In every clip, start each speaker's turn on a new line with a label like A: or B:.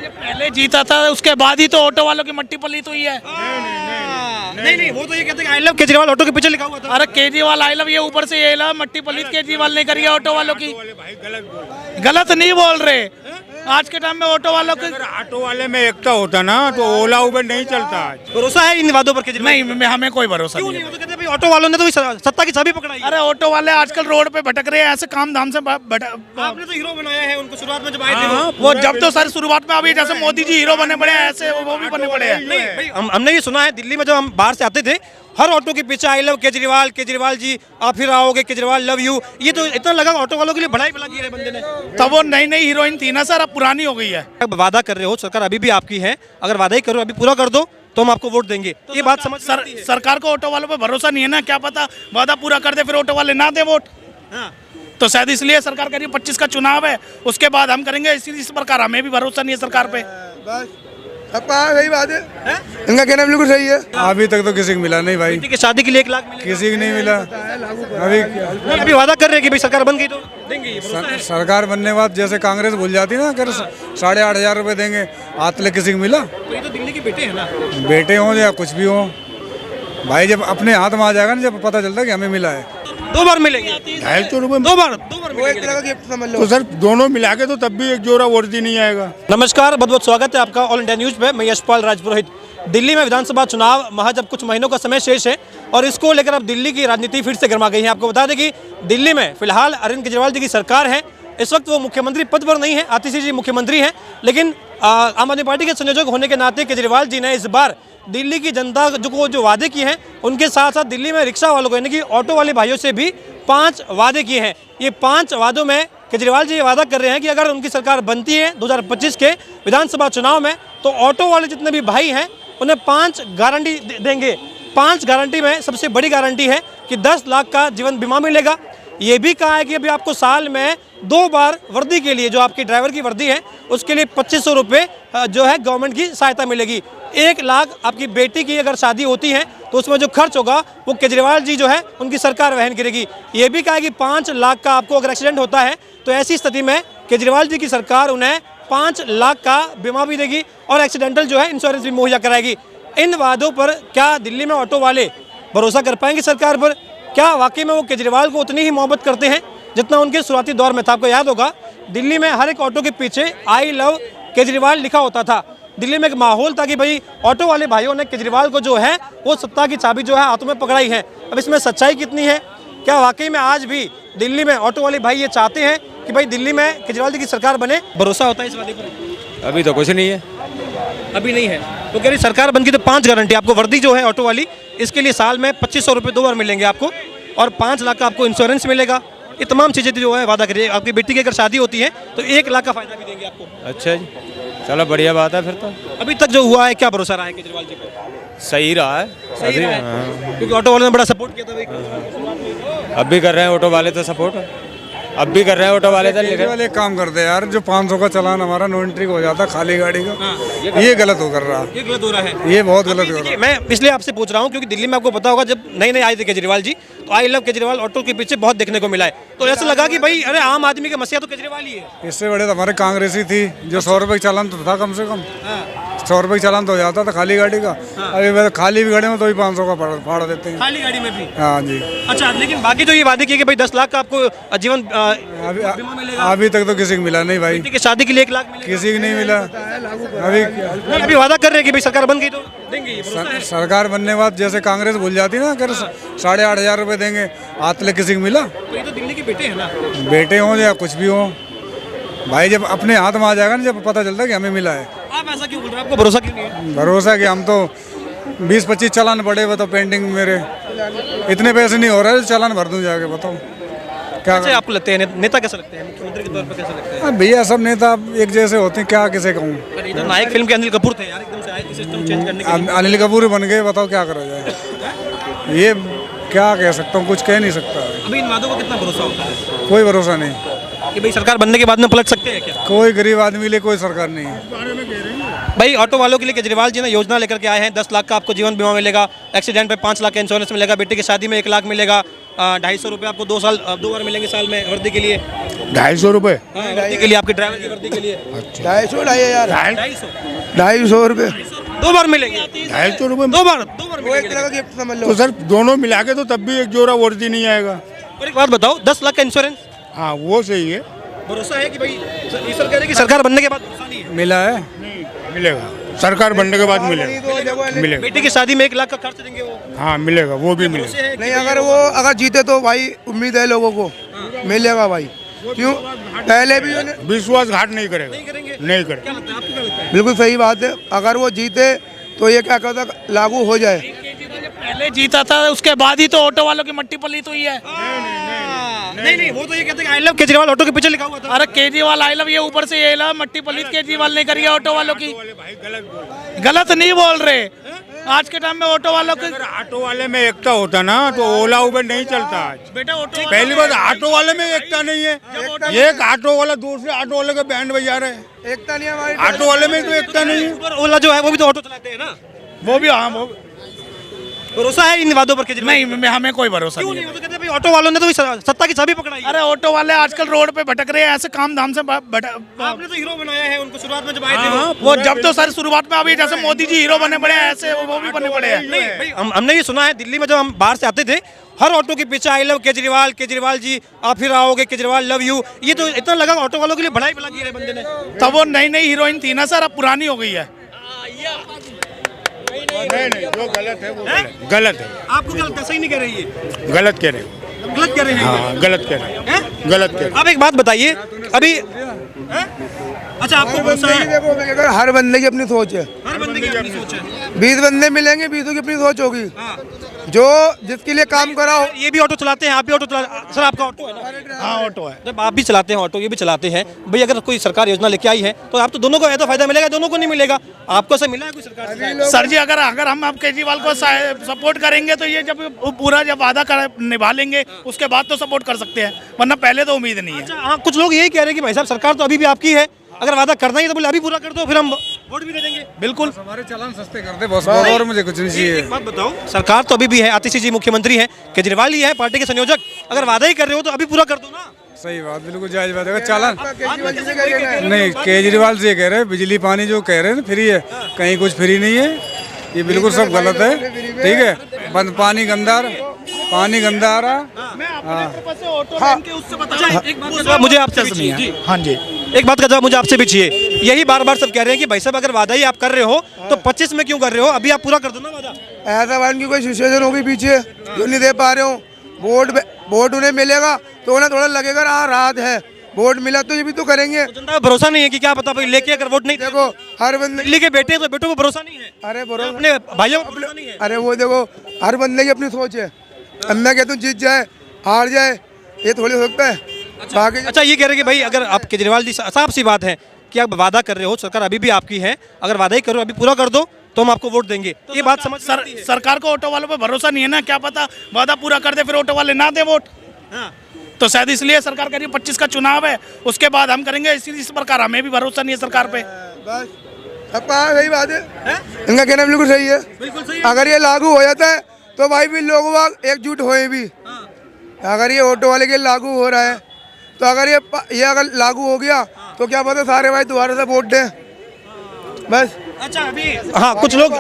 A: जब पहले जीता था उसके बाद ही तो ऑटो वालों की मट्टी पलीत हुई है।
B: नहीं, वो तो ये कहते हैं आई लव केजरीवाल ऑटो के पीछे लिखा हुआ था।
A: अरे केजरीवाल आई लव, ये ऊपर से ये लव मट्टी पलीत केजरीवाल ने करी है ऑटो वालों की। गलत नहीं बोल रहे। आज के टाइम में ऑटो वालों की,
C: अगर ऑटो वाले में एकता होता ना तो ओला उबर नहीं चलता।
B: भरोसा है इन वादों पर केजरीवाल?
A: नहीं, हमें कोई भरोसा
B: क्यों
A: नहीं
B: नहीं?
A: है।
B: वो तो कहते हैं भाई ऑटो वालों ने तो सत्ता की चाबी पकड़ाई है।
A: अरे ऑटो वाले आजकल रोड पे भटक रहे हैं ऐसे काम धाम से
B: आपने तो हीरो बनाया है उनको शुरुआत में जब आए थे
C: हाँ,
A: वो जब तो सर शुरुआत में, अभी जैसे मोदी जी हीरो बने पड़े हैं ऐसे वो भी बने पड़े हैं।
B: नहीं भाई, हमने ये सुना है दिल्ली में जब हम बाहर से आते थे हर ऑटो के पीछे आई लव केजरीवाल, केजरीवाल जी आप फिर आओगे, केजरीवाल लव यू। ये तो इतना लगा ऑटो वालों के लिए भलाई भला किया है बंदे ने।
A: तब वो नई नई हीरोइन थी ना सर, अब पुरानी हो गई है।
B: अब वादा कर रहे हो, सरकार अभी भी आपकी है, अगर वादा ही करो अभी पूरा कर दो तो हम आपको वोट देंगे। ये बात समझ
A: सरकार को ऑटो वालों पे भरोसा नहीं है ना, क्या पता वादा पूरा कर दे फिर ऑटो वाले ना दे वोट। तो शायद इसलिए सरकार कह रही है 25 का चुनाव है उसके बाद हम करेंगे। इस प्रकार हमें भी भरोसा नहीं है सरकार पे।
D: सही बात है, इनका कहना बिल्कुल सही है।
E: अभी तक तो किसी को मिला नहीं भाई,
B: बेटी की शादी के लिए 1 लाख मिलेगा।
E: किसी को नहीं मिला।
B: अभी वादा कर रहे हैं कि भाई सरकार बन गई तो देंगे। ये भरोसा है।
E: सरकार बनने के बाद जैसे कांग्रेस भूल जाती ना, कर 8,500 रुपए देंगे, आज तक किसी को मिला।
B: तो ये तो दिल्ली के बेटे हैं ना।
E: बेटे हों या कुछ भी हो भाई, जब अपने हाथ में आ जाएगा ना, जब पता चलता है कि हमें मिला है।
B: 2 बार मिलेंगे।
C: 250 रुपए
B: 2 बार
C: तो सर दोनों मिला के तो तब भी एक जोड़ा वर्दी नहीं आएगा।
B: नमस्कार, बहुत बहुत स्वागत है आपका ऑल इंडिया न्यूज में। मैं यशपाल राजपुरोहित। दिल्ली में विधानसभा चुनाव महज अब कुछ महीनों का समय शेष है और इसको लेकर अब दिल्ली की राजनीति फिर से गर्मा गई है। आपको बता दें कि दिल्ली में फिलहाल अरविंद केजरीवाल जी की सरकार है। इस वक्त वो मुख्यमंत्री पद पर नहीं है, आतिशी जी मुख्यमंत्री हैं, लेकिन आम आदमी पार्टी के संयोजक होने के नाते केजरीवाल जी ने इस बार दिल्ली की जनता जो वादे किए हैं उनके साथ साथ दिल्ली में रिक्शा वालों को यानी कि ऑटो वाले भाइयों से भी 5 वादे किए हैं। ये 5 वादों में केजरीवाल जी ये वादा कर रहे हैं कि अगर उनकी सरकार बनती है 2025 के विधानसभा चुनाव में तो ऑटो वाले जितने भी भाई हैं उन्हें 5 गारंटी देंगे। 5 गारंटी में सबसे बड़ी गारंटी है कि 10 लाख का जीवन बीमा मिलेगा। ये भी कहा है कि अभी आपको साल में 2 बार वर्दी के लिए, जो आपकी ड्राइवर की वर्दी है उसके लिए 2500 रुपये जो है गवर्नमेंट की सहायता मिलेगी। 1 लाख आपकी बेटी की अगर शादी होती है तो उसमें जो खर्च होगा वो केजरीवाल जी जो है उनकी सरकार वहन करेगी। ये भी कहा है कि 5 लाख का आपको अगर एक्सीडेंट होता है तो ऐसी स्थिति में केजरीवाल जी की सरकार उन्हें 5 लाख का बीमा भी देगी और एक्सीडेंटल जो है इंश्योरेंस भी मुहैया कराएगी। इन वादों पर क्या दिल्ली में ऑटो वाले भरोसा कर पाएंगे सरकार पर? क्या वाकई में वो केजरीवाल को उतनी ही मोहब्बत करते हैं जितना उनके शुरुआती दौर में था? आपको याद होगा दिल्ली में हर एक ऑटो के पीछे आई लव केजरीवाल लिखा होता था। दिल्ली में एक माहौल था कि भाई ऑटो वाले भाइयों ने केजरीवाल को जो है वो सत्ता की चाबी जो है हाथों में पकड़ाई है। अब इसमें सच्चाई कितनी है? क्या वाकई में आज भी दिल्ली में ऑटो वाले भाई ये चाहते हैं कि भाई दिल्ली में केजरीवाल जी की सरकार बने? भरोसा होता है इस वादे पर?
F: अभी तो कुछ नहीं है।
B: अभी नहीं है। तो कह रही सरकार बन गई तो 5 गारंटी आपको, वर्दी जो है ऑटो वाली इसके लिए साल में 2500 रुपये 2 बार मिलेंगे आपको और 5 लाख का आपको इंश्योरेंस मिलेगा। ये तमाम चीज़ें जो है वादा करिए। आपकी बेटी की अगर शादी होती है तो 1 लाख का फायदा भी देंगे आपको।
F: अच्छा जी, चलो बढ़िया बात है फिर तो।
B: अभी तक जो हुआ है क्या भरोसा रहा है केजरीवाल जी पर?
F: सही रहा है।
B: सही रहा है क्योंकि ऑटो वालों ने बड़ा सपोर्ट किया था भाई।
F: अब भी कर रहे हैं ऑटो वाले तो सपोर्ट, अब भी कर रहे हैं ऑटो वाले तो।
E: केजरीवाल एक काम करते हैं यार, जो 500 का चालान हमारा नो एंट्री हो जाता खाली गाड़ी का, ये गलत हो कर रहा है।
B: ये गलत हो रहा है।
E: ये बहुत गलत हो रहा है।
B: मैं इसलिए आपसे पूछ रहा हूँ क्योंकि दिल्ली में आपको पता होगा जब नए नए आए थे केजरीवाल जी तो आई लव केजरीवाल ऑटो के पीछे बहुत देखने को मिला है। तो ऐसा लगा कि भाई अरे आम आदमी का मसीहा तो केजरीवाल ही है।
E: इससे बड़े तो हमारे कांग्रेस ही थी, जो 100 रुपये का चालान तो था कम से कम। 100 रुपये का चालान तो हो जाता था खाली गाड़ी का। अभी खाली भी गाड़ी में तो भी 500 का फाड़ देते हैं
B: खाली गाड़ी में भी।
E: हाँ जी।
B: अच्छा, लेकिन बाकी जो ये वादे किए कि भाई 10 लाख का आपको जीवन बीमा मिलेगा।
E: अभी तक तो किसी को मिला नहीं भाई,
B: बेटी की शादी के लिए 1 लाख मिलेगा।
E: किसी को नहीं मिला।
B: अभी वादा कर रहे हैं कि भाई सरकार बन गई तो देंगे। ये भरोसा है।
E: सरकार बनने के बाद जैसे कांग्रेस भूल जाती ना, कर 8,500 रुपये देंगे, आज तक किसी को मिला।
B: तो ये तो दिल्ली के बेटे हैं ना।
E: बेटे हों या कुछ भी हो भाई, जब अपने हाथ में आ जाएगा ना, जब पता चलता है कि हमें मिला है।
B: आप ऐसा क्यों बोल रहे हैं? आपको भरोसा क्यों नहीं है?
E: भरोसा कि हम तो 20-25 चालान पड़े, बताओ पेंडिंग मेरे, इतने पैसे नहीं हो रहे, चालान भर दूं जाके, बताओ क्या।
B: अच्छा, आपको लगते हैं नेता कैसे लगते हैं? मुख्यमंत्री के तौर पर कैसे लगते हैं?
E: भैया सब नेता एक जैसे होते हैं, क्या किसे कहूँ।
B: अरे ये तो नायक फिल्म के अनिल कपूर थे यार, एकदम से आए थे सिस्टम चेंज करने के लिए।
E: अनिल कपूर बन गए, बताओ क्या करा जाए। ये क्या कह सकता हूँ, कुछ कह नहीं सकता।
B: अभी इन वादों को कितना भरोसा होता है
E: कोई भरोसा नहीं
B: कि भाई सरकार बनने के बाद में पलट सकते हैं क्या?
E: कोई गरीब आदमी के लिए कोई सरकार नहीं है।
B: भाई ऑटो वालों के लिए केजरीवाल जी ने योजना लेकर के आए हैं। 10 लाख का आपको जीवन बीमा मिलेगा, एक्सीडेंट पे 5 लाख का इंश्योरेंस मिलेगा, बेटे की शादी में 1 लाख मिलेगा, 250 रुपये आपको 2 बार मिलेंगे साल में वर्दी के लिए।
C: 250 रुपये।
B: वर्दी के लिए, आपके ड्राइवर की वर्दी के लिए
D: 250 यार 250 रुपये
B: 2 बार मिलेंगे।
C: 250 रुपये
B: 2 बार
D: वो एक तरह का गिफ्ट समझ लो।
C: तो सर दोनों मिला के तो तब भी एक जोड़ा वर्दी नहीं आएगा।
B: और एक बात बताओ, 10 लाख का इंश्योरेंस
C: हाँ वो सही है।
B: भरोसा है कि भाई ईश्वर कह रहे हैं कि सरकार बनने के बाद भरोसा नहीं है।
E: मिला है,
C: मिलेगा, सरकार बनने के बाद मिलेगा, मिलेगा।
B: बेटी की शादी में 1 लाख का खर्च देंगे वो।
C: हाँ मिलेगा, वो भी मिलेगा।
D: नहीं अगर जीते तो भाई उम्मीद है लोगों को मिलेगा भाई। क्यों पहले भी
C: विश्वासघात नहीं करेगा, नहीं करेगा।
D: बिल्कुल सही बात है। अगर वो जीते तो ये क्या कहता लागू हो जाए।
A: पहले जीता था, उसके बाद ही तो ऑटो वालों की मट्टी पलीत हुई है।
B: नहीं, वो तो ये कहते हैं आई लव केजरीवाल, ऑटो के पीछे लिखा हुआ था।
A: अरे केजरीवाल आई लव, ये ऊपर से ये लव मट्टी पलीत केजरीवाल ने करी है ऑटो वालों की। गलत नहीं बोल रहे। आज के टाइम में ऑटो वालों की,
C: अगर ऑटो वाले में एकता होता ना तो ओला उबर नहीं चलता आज।
A: बेटा ऑटो
C: पहली बात ऑटो वाले में एकता नहीं है। एक ऑटो वाला दूसरे ऑटो वाले का बैंड बजा रहे हैं।
D: एकता नहीं हमारी।
C: ऑटो वाले में तो एकता नहीं है।
B: और ओला जो है वो भी तो ऑटो चलाते हैं ना।
A: वो भी, हाँ वो
B: भरोसा है इन वादों पर केजरीवाल?
A: नहीं, हमें कोई भरोसा
B: क्यों
A: नहीं
B: नहीं?
A: है।
B: वो तो कहते हैं भाई ऑटो वालों ने तो सत्ता की चाबी पकड़ाई है।
A: अरे ऑटो वाले आजकल रोड पे भटक रहे हैं ऐसे काम धाम से
B: आपने तो हीरो बनाया है उनको शुरुआत में जब आए थे
A: वो जब तो सर शुरुआत में, अभी जैसे मोदी जी हीरो बने पड़े हैं ऐसे वो भी बने पड़े हैं।
B: नहीं भाई, हमने ये सुना है दिल्ली में जब हम बाहर से आते थे, हर ऑटो के पीछे आई लव केजरीवाल, केजरीवाल जी आप फिर आओगे, केजरीवाल लव यू। ये तो इतना लगा ऑटो वालों के लिए भलाई भला किया है बंदे ने।
A: तब वो नई नई हीरोइन थी ना सर, अब पुरानी हो गई है।
C: नहीं, जो गलत है वो गलत है।
B: आपको क्या लगता है? सही नहीं कह रही है?
C: गलत कह रहे हैं।
B: गलत कह रहे हैं?
C: हाँ गलत कह रहे हैं, गलत कह रहे हैं।
B: आप एक बात बताइए अभी, अच्छा आपको भरोसा है?
D: देखो मैं कहता हूं, हर बंदे की अपनी सोच है।
B: हर बंदे की अपनी सोच है।
D: 20 बंदे मिलेंगे, 20 की अपनी सोच होगी। जो जिसके लिए काम करा हो।
B: ये भी ऑटो चलाते हैं, आप भी ऑटो चला, सर आपका ऑटो है ना?
A: हाँ ऑटो है।
B: जब आप भी चलाते हैं ऑटो, ये भी चलाते हैं भाई, अगर कोई सरकार योजना लेके आई है तो आप तो दोनों को है तो फायदा मिलेगा, दोनों को नहीं मिलेगा। आपको ऐसा मिला है कोई सरकार से?
A: सर जी अगर हम केजरीवाल को सपोर्ट करेंगे तो ये जब पूरा जब वादा निभा लेंगे उसके बाद तो सपोर्ट कर सकते हैं, वरना पहले तो उम्मीद नहीं है।
B: अच्छा, हाँ कुछ लोग यही कह रहे हैं कि भाई साहब सरकार तो अभी भी आपकी है, अगर वादा करना ही है तो बोले अभी पूरा कर दो, फिर हम वोट भी दे देंगे। बिल्कुल,
E: हमारे चालान सस्ते कर दे बस, और मुझे कुछ नहीं चाहिए।
B: एक बात बताओ, सरकार तो अभी भी है, आतिशी जी मुख्यमंत्री हैं, केजरीवाल ही है पार्टी के संयोजक, अगर वादा ही कर रहे हो तो अभी पूरा कर दो ना।
E: सही बात, बिल्कुल जायज बात है। चालान
D: केजरीवाल जी से करेंगे।
E: नहीं, केजरीवाल से कह रहे हैं बिजली पानी जो कह रहे हैं फ्री है, कहीं कुछ फ्री नहीं है। ये बिल्कुल सब गलत है, ठीक है। बंद पानी गंदा आ रहा।
B: एक बात का जवाब मुझे आपसे भी चाहिए।
A: हाँ जी,
B: एक बात का जवाब मुझे आपसे भी चाहिए। यही बार बार सब कह रहे हैं कि भाई साहब अगर वादा ही आप कर रहे हो तो 25 में क्यों कर रहे हो, अभी आप पूरा कर दो ना वादा।
D: ऐसा भाई उनकी कोई सिचुएशन होगी पीछे जो नहीं दे पा रहे हो। वोट उन्हें मिलेगा तो उन्हें थोड़ा लगेगा राहत है, वोट मिला तो ये भी तो करेंगे।
B: जनता को भरोसा नहीं है कि क्या पता भाई लेके अगर वोट नहीं
D: देखो हर बंदे,
B: दिल्ली के बेटे हैं तो बेटों को भरोसा नहीं है,
D: अरे भरोसा,
B: अपने भाइयों को भरोसा नहीं है।
D: अरे वो देखो हर बंदे की अपनी सोच है। अब मैं कहता हूँ जीत जाए हार जाए ये थोड़ी हो सकता है। बाकी
B: अच्छा ये कह रहे हैं कि भाई अगर आप केजरीवाल जी, साफ सी बात है कि आप वादा कर रहे हो, सरकार अभी भी आपकी है, अगर वादा ही करो अभी पूरा कर दो तो हम आपको वोट देंगे। ये बात समझ
A: सरकार को ऑटो वालों पे भरोसा नहीं है ना, क्या पता वादा पूरा कर दे फिर ऑटो वाले ना दे वोट। तो शायद इसलिए सरकार कह रही है 25 का चुनाव है, उसके बाद हम करेंगे। इस प्रकार हमें भी भरोसा नहीं है सरकार पे।
D: बस सबका सही बात है, इनका कहना बिल्कुल सही है।
B: बिल्कुल सही।
D: अगर ये लागू हो जाता है तो भाई भी लोग एकजुट होए भी। अगर ये ऑटो वाले के लागू हो रहा है तो अगर ये अगर लागू हो गया तो क्या पता सारे भाई दोबारा से वोट दें। बस
B: अच्छा अभी हाँ कुछ लोग,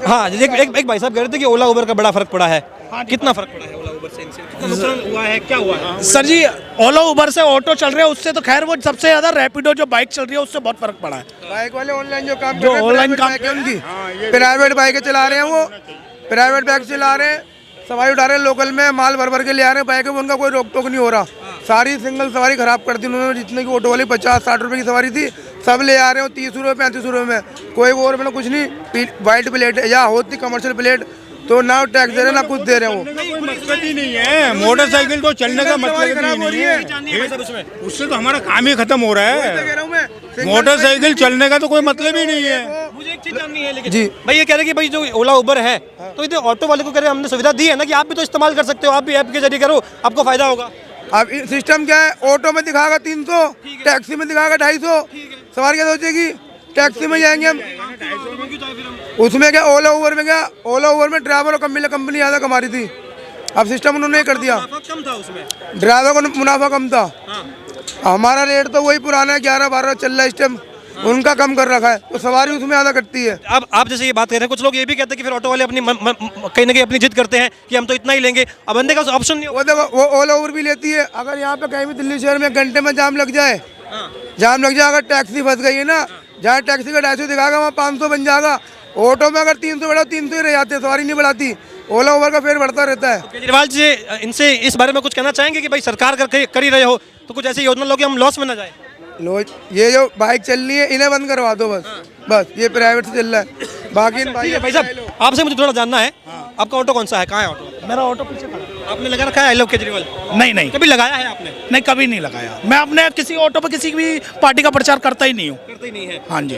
B: हाँ एक भाई साहब कह रहे थे कि ओला उबर का बड़ा फर्क पड़ा है। कितना फर्क पड़ा है ओला उबर से, इनसे कितना नुकसान हुआ है, क्या हुआ है?
A: सर जी ओला उबर से ऑटो चल रहे हैं उससे तो खैर, वो सबसे ज्यादा रैपिडो जो बाइक चल रही है उससे बहुत फर्क पड़ा है।
D: बाइक वाले ऑनलाइन जो काम
A: जो ऑनलाइन काम
D: है उनकी प्राइवेट बाइकें चला रहे हैं, वो प्राइवेट बाइक चला रहे हैं, सवारी उठा रहे हैं, लोकल में माल भर के ले आ रहे हैं बाइक में, उनका कोई रोक टोक नहीं हो रहा। सारी सिंगल सवारी खराब कर दी उन्होंने। जितने की ऑटो वाली 50-60 रुपए की सवारी थी सब ले आ रहे हो 30 रुपये 35 रुपये में। कोई और मतलब कुछ नहीं, वाइट प्लेट या होती कमर्शियल प्लेट तो ना टैक्स दे रहे ना कुछ दे रहे हो।
C: मकसद ही नहीं है, मोटरसाइकिल तो चलने का मतलब ही नहीं है। उससे तो हमारा काम ही खत्म हो रहा है। मोटरसाइकिल चलने का तो कोई मतलब ही नहीं है।
B: मुझे एक चीज जाननी है लेकिन
D: जी
B: भाई, ये कह रहे हैं कि भाई जो ओला उबर है तो ये ऑटो वाले को कह रहे हैं हमने सुविधा दी है ना कि आप भी तो इस्तेमाल कर सकते हो, आप भी ऐप के जरिए करो, आपको फायदा होगा।
D: अब सिस्टम क्या है, ऑटो में दिखाएगा 300, टैक्सी में दिखाएगा 250। सवारी क्या सोचेगी, टैक्सी में जाएंगे हम। उसमें क्या ओला उबर में क्या, ओला उबर में ड्राइवर और कंपनी ज़्यादा कमा रही थी, अब सिस्टम उन्होंने कर दिया।
B: कम था उसमें,
D: ड्राइवर को मुनाफा कम था। हमारा रेट तो वही पुराना है, 11-12 चल रहा है इस टाइम। उनका कम कर रखा है तो सवारी उसमें ज़्यादा कटती है।
B: अब आप जैसे ये बात कर रहे हैं, कुछ लोग ये भी कहते हैं कि फिर ऑटो वाले अपनी कहीं ना कहीं अपनी जिद करते हैं कि हम तो इतना ही लेंगे। अब बंदे का ऑप्शन नहीं
D: वो देखो, वो ऑल ओवर भी लेती है। अगर यहाँ पे कहीं भी दिल्ली शहर में घंटे में जाम लग जाए, अगर टैक्सी फंस गई है ना, जहाँ टैक्सी का 250 दिखाएगा वहाँ 500 बन जाएगा। ऑटो में अगर 300 बढ़ा 300 ही रह जाते हैं, सवारी नहीं बढ़ाती। ओला ओवर का फेयर बढ़ता रहता है।
B: केजरीवाल जी इनसे इस बारे में कुछ कहना चाहेंगे कि भाई सरकार कर ही रहे हो तो कुछ ऐसी योजना लो कि हम लॉस में ना जाए।
D: लो, ये जो बाइक चल रही है इन्हें बंद करवा दो बस। बस ये प्राइवेट से चल रहा है, बाकी इन
B: ठीक है भाई साहब, आपसे मुझे थोड़ा जानना है, आपका ऑटो कौन सा है, कहाँ है ऑटो?
A: मेरा ऑटो पीछे खड़ा है।
B: आपने लगा रखा है आई लव केजरीवाल?
A: नहीं नहीं,
B: कभी लगाया है आपने?
A: नहीं कभी नहीं लगाया। मैं अपने किसी ऑटो पे किसी भी पार्टी का प्रचार करता ही नहीं हूँ।
B: करते ही नहीं है।
A: हाँ जी।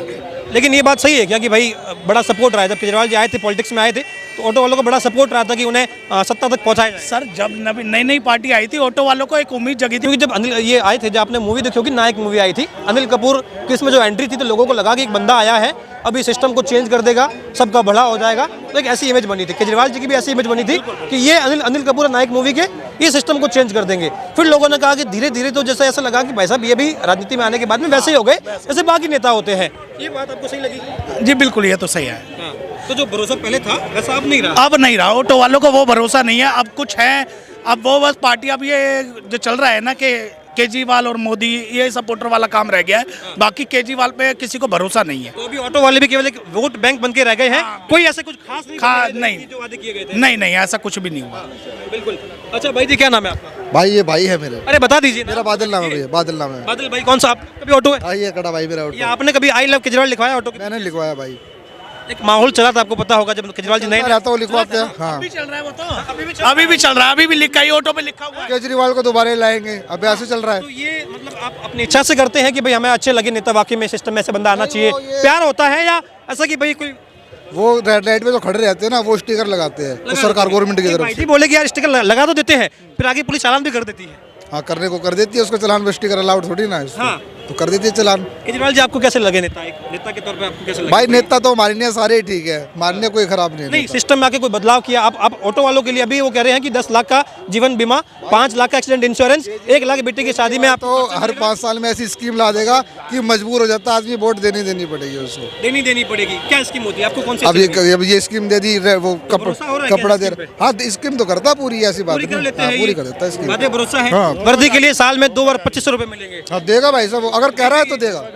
B: लेकिन ये बात सही है क्या कि भाई बड़ा सपोर्ट रहा है, जब केजरीवाल जी आए थे पॉलिटिक्स में आए थे तो ऑटो वालों को बड़ा सपोर्ट रहा था कि उन्हें सत्ता तक पहुंचाया जाए?
A: सर जब नई नई पार्टी आई थी, ऑटो वालों को एक उम्मीद जगी थी।
B: क्योंकि जब अनिल ये आए थे, जब आपने मूवी देखी होगी, नायक मूवी आई थी, अनिल कपूर की इसमें जो एंट्री थी तो लोगों को लगा कि एक बंदा आया है अभी सिस्टम को चेंज कर देगा, सबका भला हो जाएगा। तो एक ऐसी इमेज बनी थी, केजरीवाल जी की भी ऐसी इमेज बनी थी कि ये अनिल कपूर नायक मूवी के ये सिस्टम को चेंज कर देंगे। फिर लोगों ने कहा कि धीरे धीरे तो जैसे ऐसा लगा कि भाई साहब ये भी राजनीति में आने के बाद में वैसे ही हो गए जैसे बाकी नेता होते हैं। ये बात आपको सही लगी?
A: जी बिल्कुल, ये तो सही है।
B: तो जो भरोसा पहले था वैसा अब नहीं रहा?
A: अब नहीं रहा, ऑटो वालों को वो भरोसा नहीं है। अब कुछ है, अब वो बस पार्टी, अब ये जो चल रहा है ना कि केजरीवाल और मोदी, ये सपोर्टर वाला काम रह गया है। बाकी केजरीवाल पे किसी को भरोसा नहीं है।
B: तो अभी ऑटो वाले भी केवल एक वोट बैंक बन के रह गए हैं, कोई ऐसे कुछ खास नहीं जो वादे किए गए थे?
A: नहीं नहीं, ऐसा कुछ भी नहीं हुआ।
B: बिल्कुल। अच्छा भाई जी, क्या नाम है आपका?
G: भाई ये भाई है मेरे।
B: अरे बता दीजिए ना।
G: मेरा बादल नाम है भैया, बादल नाम है।
B: बादल भाई, कौन सा आप कभी ऑटो है?
G: भाई ये कड़ा भाई मेरा
B: ये
G: ऑटो।
B: आपने कभी आई लव केजरीवाल लिखवाया ऑटो के?
G: मैंने लिखवाया भाई।
B: एक माहौल चला था, आपको पता होगा, जब केजरीवाल जी नहीं
G: रहता हूँ लिखवाते हैं। हाँ
A: अभी चल रहा है वो तो, अभी भी चल रहा है, अभी भी लिखा ही ऑटो पे लिखा हुआ है।
G: केजरीवाल को दोबारा लाएंगे, अब ऐसे चल रहा है।
B: तो ये मतलब आप अपनी इच्छा से करते हैं कि भाई हमें अच्छे लगे नेता, वाकई में सिस्टम में ऐसे बंदा आना चाहिए, प्यार होता है, या ऐसा कि भाई कोई
G: वो रेड लाइट पे जो खड़े रहते हैं ना, वो स्टिकर लगाते हैं तो सरकार गवर्नमेंट की तरफ
B: भाई
G: से।
B: जी बोले कि यार स्टिकर लगा तो देते हैं, फिर आगे पुलिस चालान भी कर देती है।
G: हाँ, करने को कर देती है, उसको चलान पे स्टिकर अलाउड थोड़ी ना है उसको।
B: हाँ।
G: तो कर देती है चलान।
B: केजरीवाल जी आपको कैसे लगे नेता, एक नेता के तौर पे आपको कैसे लगे?
G: भाई नेता तो हमारे लिए सारे ही ठीक है, हमारे लिए कोई खराब नहीं है
B: नहीं,
G: नेता।
B: सिस्टम में आके कोई बदलाव किया आप ऑटो वालों के लिए? अभी वो कह रहे हैं कि 10 लाख का जीवन बीमा, 5 लाख का एक्सीडेंट इंश्योरेंस, 1 लाख बेटी की शादी में आप
G: तो हर 5 साल में ऐसी स्कीम ला देगा कि मजबूर हो जाता है आदमी, वोट देनी पड़ेगी उसको।
B: देनी पड़ेगी। क्या स्कीम होती है आपको, कौन सी?
G: अब ये स्कीम दे दी, वो
B: भरोसा हो रहा है
G: कपड़ा
B: क्या
G: दे रहा। हाँ, स्कीम तो करता पूरी, ऐसी बात
B: पूरी कर
G: नहीं।
B: लेते
G: हाँ,
B: हैं,
G: पूरी
B: ये
G: कर देता है स्कीम।
B: बातें भरोसा है।
G: हाँ।
B: वर्दी के लिए साल में 2 बार 2500 रुपए मिलेंगे।
G: हाँ, देगा भाई साहब, अगर कह रहा है तो देगा।